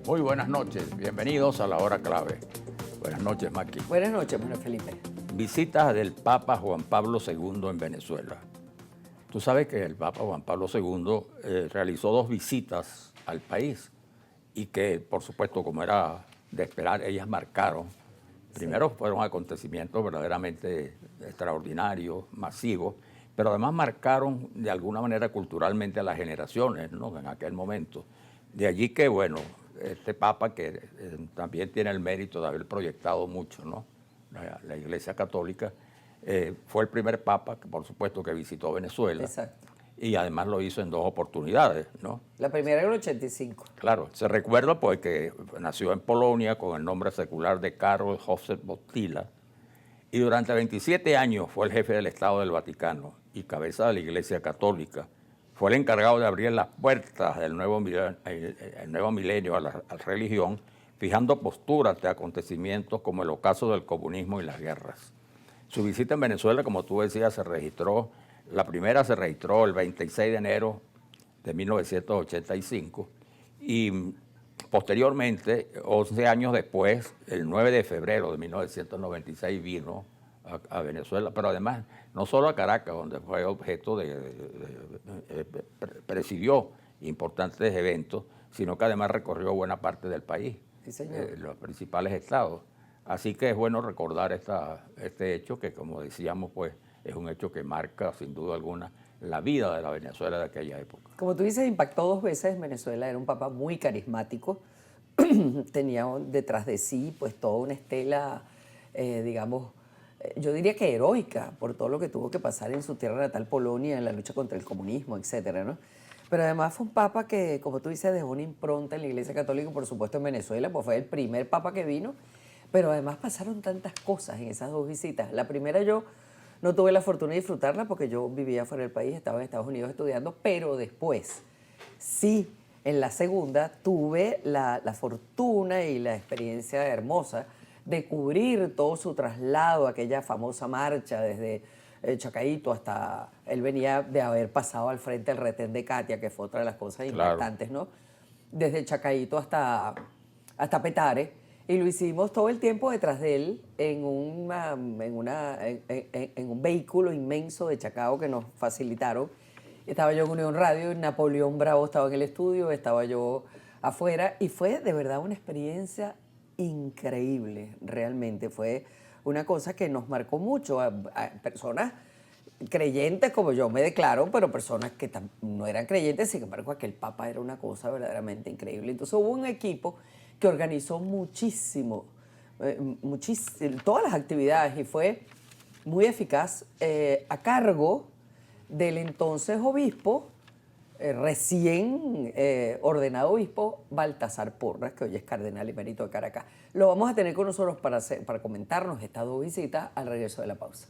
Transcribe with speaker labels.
Speaker 1: Muy buenas noches, bienvenidos a la hora clave. Buenas noches, Maki.
Speaker 2: Buenas noches, Manuel Felipe.
Speaker 1: Visita del Papa Juan Pablo II en Venezuela. Tú sabes que el Papa Juan Pablo II realizó 2 visitas al país y que, por supuesto, como era de esperar, ellas marcaron. Primero fueron acontecimientos verdaderamente extraordinarios, masivos, pero además marcaron de alguna manera culturalmente a las generaciones, ¿no?, en aquel momento. De allí que, bueno, este Papa, que también tiene el mérito de haber proyectado mucho, ¿no?, la Iglesia Católica, fue el primer Papa, que, por supuesto, que visitó Venezuela.
Speaker 2: Exacto.
Speaker 1: Y además lo hizo en 2 oportunidades, ¿no?
Speaker 2: La primera en el 85.
Speaker 1: Claro, se recuerda pues que nació en Polonia con el nombre secular de Karol Józef Wojtyła y durante 27 años fue el jefe del Estado del Vaticano y cabeza de la Iglesia Católica. Fue el encargado de abrir las puertas del nuevo milenio a la religión, fijando posturas de acontecimientos como el ocaso del comunismo y las guerras. Su visita en Venezuela, como tú decías, la primera se registró el 26 de enero de 1985 y posteriormente, 11 años después, el 9 de febrero de 1996 vino a Venezuela, pero además no solo a Caracas, donde fue objeto presidió importantes eventos, sino que además recorrió buena parte del país,
Speaker 2: Sí, señor.
Speaker 1: los principales estados. Así que es bueno recordar este hecho que, como decíamos, pues es un hecho que marca sin duda alguna la vida de la Venezuela de aquella época.
Speaker 2: Como tú dices, impactó 2 veces en Venezuela. Era un papa muy carismático. Tenía detrás de sí pues toda una estela, digamos, yo diría que heroica por todo lo que tuvo que pasar en su tierra natal, Polonia, en la lucha contra el comunismo, etcétera, ¿no? Pero además fue un papa que, como tú dices, dejó una impronta en la Iglesia Católica, por supuesto en Venezuela, pues fue el primer papa que vino. Pero además pasaron tantas cosas en esas 2 visitas. La primera yo no tuve la fortuna de disfrutarla porque yo vivía fuera del país, estaba en Estados Unidos estudiando, pero después, sí, en la segunda tuve la fortuna y la experiencia hermosa de cubrir todo su traslado, aquella famosa marcha desde Chacaíto hasta... Él venía de haber pasado al frente del retén de Katia, que fue otra de las cosas impactantes, ¿no? Desde Chacaíto hasta Petare. Y lo hicimos todo el tiempo detrás de él en un vehículo inmenso de Chacao que nos facilitaron. Estaba yo en Unión Radio, y Napoleón Bravo estaba en el estudio, estaba yo afuera y fue de verdad una experiencia increíble, realmente. Fue una cosa que nos marcó mucho a personas creyentes como yo me declaro, pero personas que no eran creyentes, sin embargo aquel papa era una cosa verdaderamente increíble. Entonces hubo un equipo que organizó muchísimo, todas las actividades y fue muy eficaz a cargo del entonces obispo, recién ordenado obispo, Baltasar Porras, que hoy es cardenal emérito de Caracas. Lo vamos a tener con nosotros para comentarnos estas 2 visitas al regreso de la pausa.